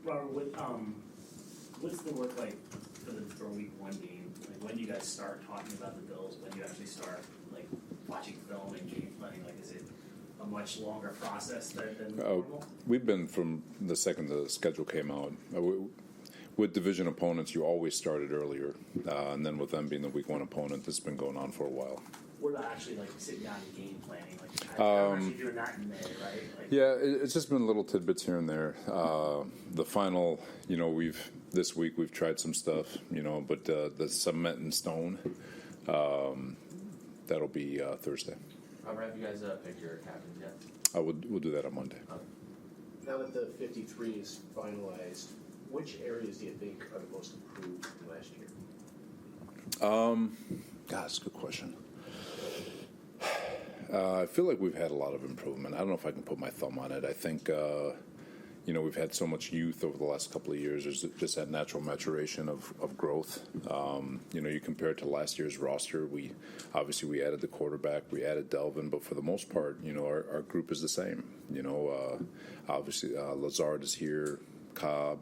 Robert, what's the work like for week one game? Like, when do you guys start talking about the Bills? When do you actually start like watching film and game planning? Like, is it a much longer process than normal? We've been from the second the schedule came out. With division opponents, you always started earlier, and then with them being the week one opponent, this has been going on for a while. What about actually like sitting down and game planning? Like, I'm actually doing that in May, right? Like, yeah, it's just been little tidbits here and there. The final, this week we've tried some stuff, but the cement in stone, that'll be Thursday. Robert, have you guys picked your captains yet? We'll do that on Monday. Now that the 53 is finalized, which areas do you think are the most improved from last year? That's a good question. I feel like we've had a lot of improvement. I don't know if I can put my thumb on it. I think, we've had so much youth over the last couple of years. There's just that natural maturation of growth. You compare it to last year's roster. We added the quarterback, we added Delvin, but for the most part, our group is the same. Obviously Lazard is here, Cobb,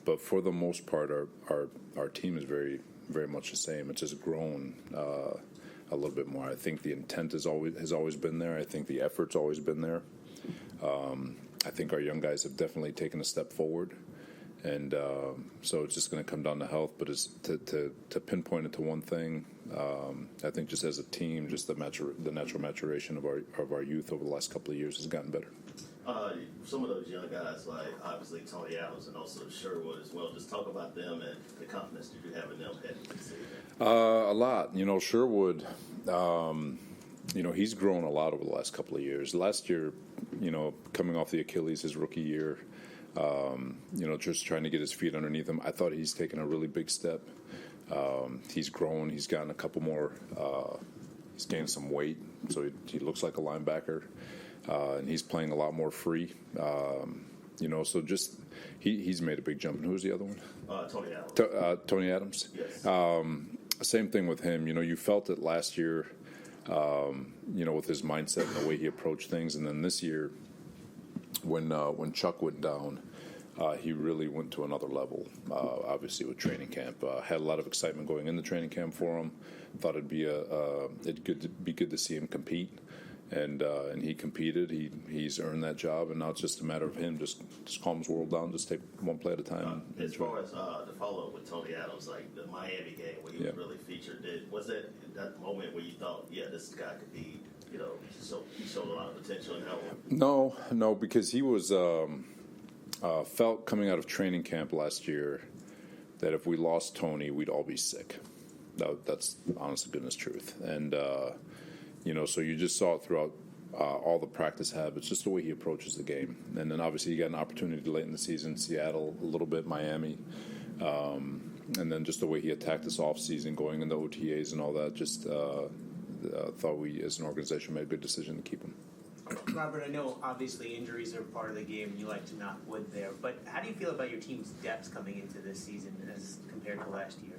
but for the most part, our team is very, very much the same. It's just grown a little bit more. I think the intent has always been there. I think the effort's always been there. I think our young guys have definitely taken a step forward, and so it's just going to come down to health. But it's to pinpoint it to one thing, I think just as a team, just the natural maturation of our youth over the last couple of years has gotten better. Some of those young guys, like obviously Tony Adams and also Sherwood as well, just talk about them and the confidence that you have in them heading into the season. A lot. Sherwood, he's grown a lot over the last couple of years. Last year, coming off the Achilles, his rookie year, just trying to get his feet underneath him, I thought he's taken a really big step. He's grown. He's gotten a couple more. He's gained some weight, so he looks like a linebacker. And he's playing a lot more free, so just he's made a big jump. And who's the other one? Tony Adams. Tony Adams? Yes. Same thing with him. You felt it last year, with his mindset and the way he approached things. And then this year, when Chuck went down, he really went to another level, obviously with training camp. Had a lot of excitement going into training camp for him. Thought it'd be good to see him compete. And he competed. He's earned that job, and now it's just a matter of him just calm his world down, just take one play at a time. As far as the follow-up with Tony Adams, like the Miami game where he was really featured, was that moment where you thought, this guy could be, so he showed a lot of potential in that one? No, because he was felt coming out of training camp last year that if we lost Tony, we'd all be sick. That's honest to goodness truth, and. So you just saw it throughout all the practice habits, just the way he approaches the game. And then obviously you got an opportunity late in the season, Seattle, a little bit, Miami. And then just the way he attacked this offseason, going into OTAs and all that, just thought we as an organization made a good decision to keep him. Robert, I know obviously injuries are part of the game and you like to knock wood there, but how do you feel about your team's depth coming into this season as compared to last year?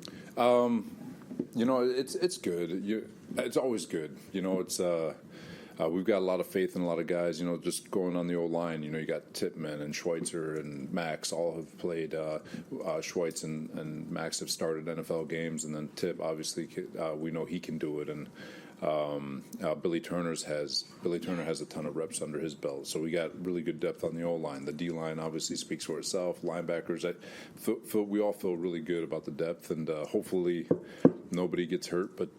It's good. It's always good. We've got a lot of faith in a lot of guys. Just going on the old line. You got Tippmann and Schweitzer and Max all have played. Schweitz and Max have started NFL games, and then Tip obviously we know he can do it. And Billy Turner has a ton of reps under his belt. So we got really good depth on the O line. The D line obviously speaks for itself. Linebackers, we all feel really good about the depth, and hopefully nobody gets hurt. But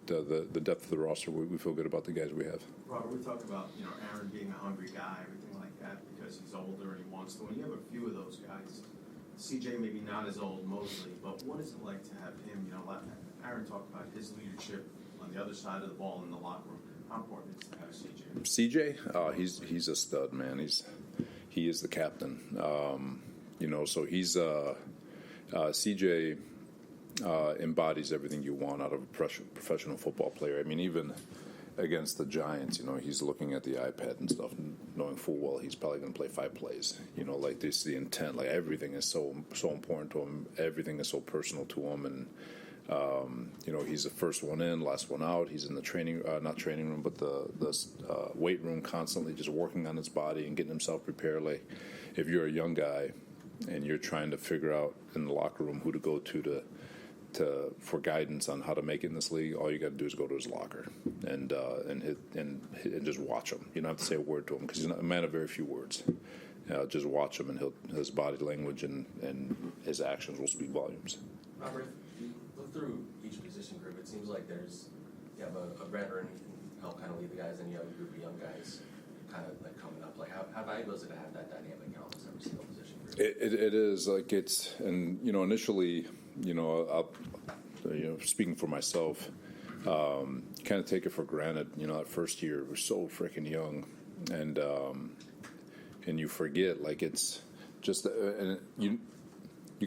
the depth of the roster, we feel good about the guys we have. Robert, we talked about Aaron being a hungry guy, everything like that, because he's older and he wants to. When you have a few of those guys, CJ maybe not as old, Mosley, but what is it like to have him? Aaron talked about his leadership on the other side of the ball in the locker room. How important is it to have CJ? CJ, he's a stud, man. He is the captain. So he's CJ. Embodies everything you want out of a professional football player. I mean, even against the Giants, he's looking at the iPad and stuff, knowing full well he's probably going to play 5 plays. Like this, the intent, like everything is so important to him. Everything is so personal to him, and He's the first one in, last one out. He's in the not training room, but the weight room constantly just working on his body and getting himself prepared. Like, if you're a young guy and you're trying to figure out in the locker room who to go to for guidance on how to make it in this league, all you got to do is go to his locker and just watch him. You don't have to say a word to him because he's a man of very few words. Just watch him, and his body language and his actions will speak volumes. Robert, if you look through each position group, it seems like you have a veteran who can help kind of lead the guys, and you have a group of young guys kind of like coming up. Like how valuable is it to have that dynamic in almost every single position group? It is like initially, speaking for myself, kind of take it for granted. That first year we're so freaking young, and you forget, like, it's just and you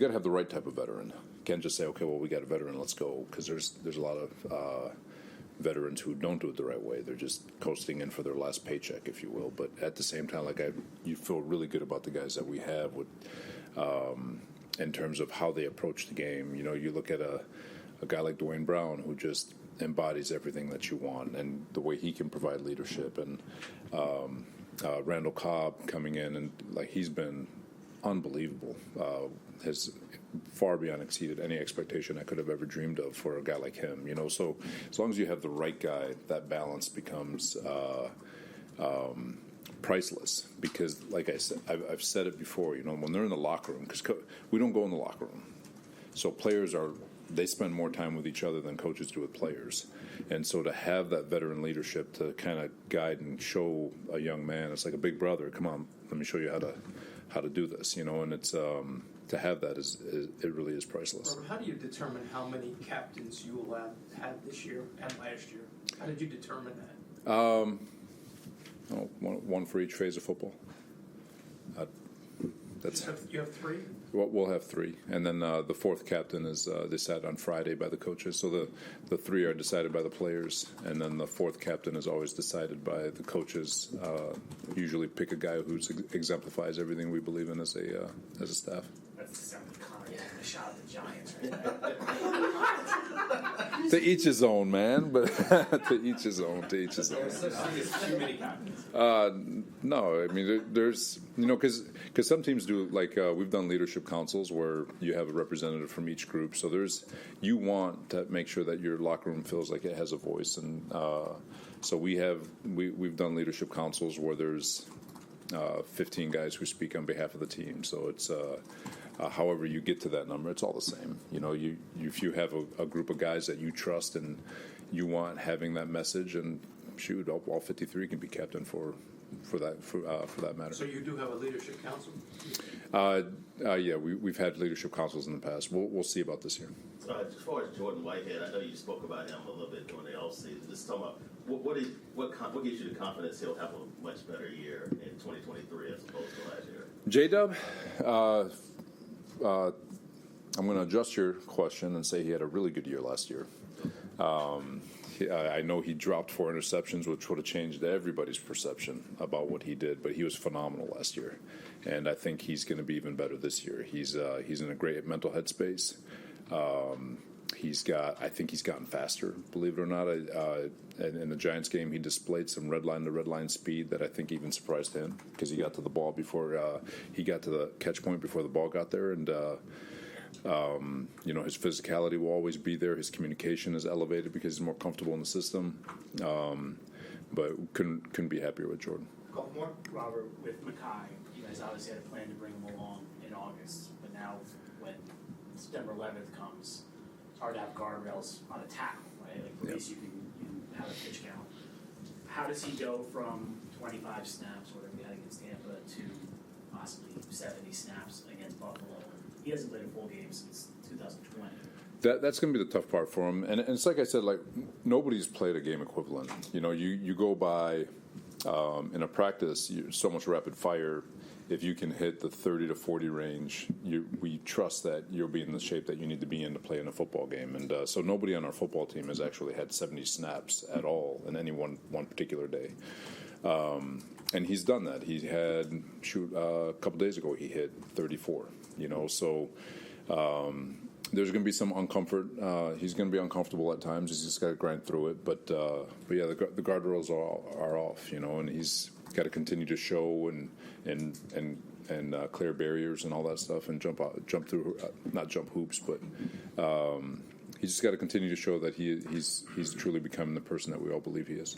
got to have the right type of veteran. You can't just say, okay, well, we got a veteran, let's go, because there's a lot of veterans who don't do it the right way. They're just coasting in for their last paycheck, if you will. But at the same time, like, you feel really good about the guys that we have with in terms of how they approach the game. You look at a guy like Dwayne Brown, who just embodies everything that you want, and the way he can provide leadership, and Randall Cobb coming in, and like, he's been unbelievable. Has far beyond exceeded any expectation I could have ever dreamed of for a guy like him. So as long as you have the right guy, that balance becomes priceless. Because, like I said, I've said it before. When they're in the locker room, because we don't go in the locker room, so they spend more time with each other than coaches do with players. And so to have that veteran leadership to kind of guide and show a young man, it's like a big brother. Come on, let me show you how to do this. And it's to have that it really is priceless. Robert, how do you determine how many captains you will have had this year and last year? How did you determine that? One for each phase of football. You have three? We'll have three, and then the fourth captain is decided on Friday by the coaches. So the three are decided by the players, and then the fourth captain is always decided by the coaches. Usually pick a guy who exemplifies everything we believe in as a staff. That's sounding kind of a shot at the Giants right there. To each his own, man. But to each his own. There's such thing as too many captains. No, I mean there's because some teams do, like we've done leadership councils where you have a representative from each group. So you want to make sure that your locker room feels like it has a voice, and so we've done leadership councils where there's 15 guys who speak on behalf of the team. So it's however you get to that number, it's all the same. If you have a group of guys that you trust and you want having that message, and shoot, all 53 can be captain for that matter. So you do have a leadership council? Yeah, we've had leadership councils in the past. We'll see about this year. As far as Jordan Whitehead, I know you spoke about him a little bit during the offseason. Just talking about what gives you the confidence he'll have a much better year in 2023 as opposed to last year? J-Dub, I'm going to adjust your question and say he had a really good year last year. I know he dropped 4 interceptions, which would have changed everybody's perception about what he did, but he was phenomenal last year, and I think he's going to be even better this year. He's in a great mental headspace. I think he's gotten faster, believe it or not. In the Giants game, he displayed some red line to red line speed that I think even surprised him, because he got to the ball before he got to the catch point before the ball got there, and his physicality will always be there. His communication is elevated because he's more comfortable in the system. But couldn't be happier with Jordan. More, Robert, with Mackay, you guys obviously had a plan to bring him along in August, but now when September 11th comes, it's hard to have guardrails on a tackle, right? Like, at least you have a pitch count. How does he go from 25 snaps, whatever he had against Tampa, to possibly 70 snaps against Buffalo? He hasn't played a full game since 2020. That's going to be the tough part for him, and it's like I said, like, nobody's played a game equivalent. You go by in a practice, so much rapid fire. If you can hit the 30 to 40 range, we trust that you'll be in the shape that you need to be in to play in a football game. And so nobody on our football team has actually had 70 snaps at all in any one particular day. And he's done that. He had, a couple days ago, he hit 34. So There's going to be some uncomfort. He's going to be uncomfortable at times. He's just got to grind through it. But yeah, the guardrails are off, and he's got to continue to show and clear barriers and all that stuff and jump through, not jump hoops, but he's just got to continue to show that he's truly becoming the person that we all believe he is.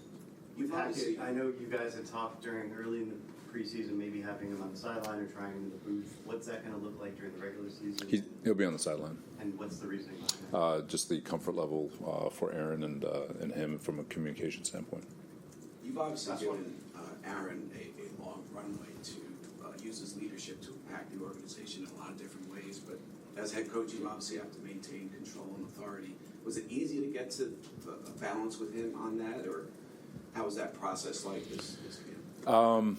I know you guys had talked early in the preseason, maybe having him on the sideline or trying him in the booth. What's that going to look like during the regular season? He'll be on the sideline. And what's the reasoning behind that? Just the comfort level for Aaron and him from a communication standpoint. You've obviously given Aaron a long runway to use his leadership to impact the organization in a lot of different ways, but as head coach, you obviously have to maintain control and authority. Was it easy to get to a balance with him on that, or how was that process like this camp?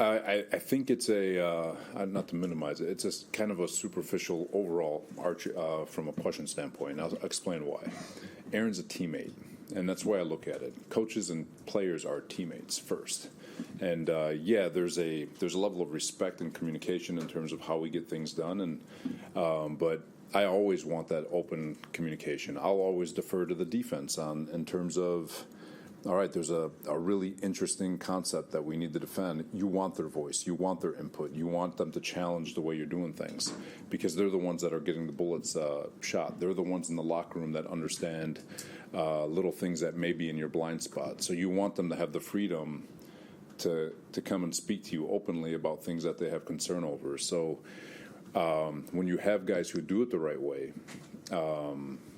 I think it's not to minimize it, it's a kind of a superficial overall arch from a question standpoint. I'll explain why. Aaron's a teammate, and that's why I look at it. Coaches and players are teammates first. And yeah, there's a level of respect and communication in terms of how we get things done, and but I always want that open communication. I'll always defer to the defense in terms of, all right, there's a really interesting concept that we need to defend. You want their voice. You want their input. You want them to challenge the way you're doing things because they're the ones that are getting the bullets shot. They're the ones in the locker room that understand little things that may be in your blind spot. So you want them to have the freedom to come and speak to you openly about things that they have concern over. So when you have guys who do it the right way,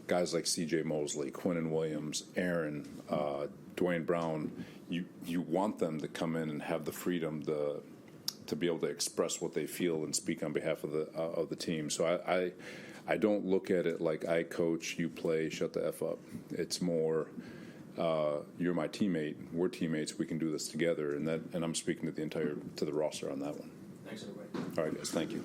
guys like C.J. Mosley, Quinnen Williams, Aaron, Dwayne Brown, you want them to come in and have the freedom to be able to express what they feel and speak on behalf of the team. So I don't look at it like I coach, you play, shut the F up. It's more you're my teammate, we're teammates, we can do this together, and I'm speaking to the roster on that one. Thanks, everybody. All right, guys, thank you.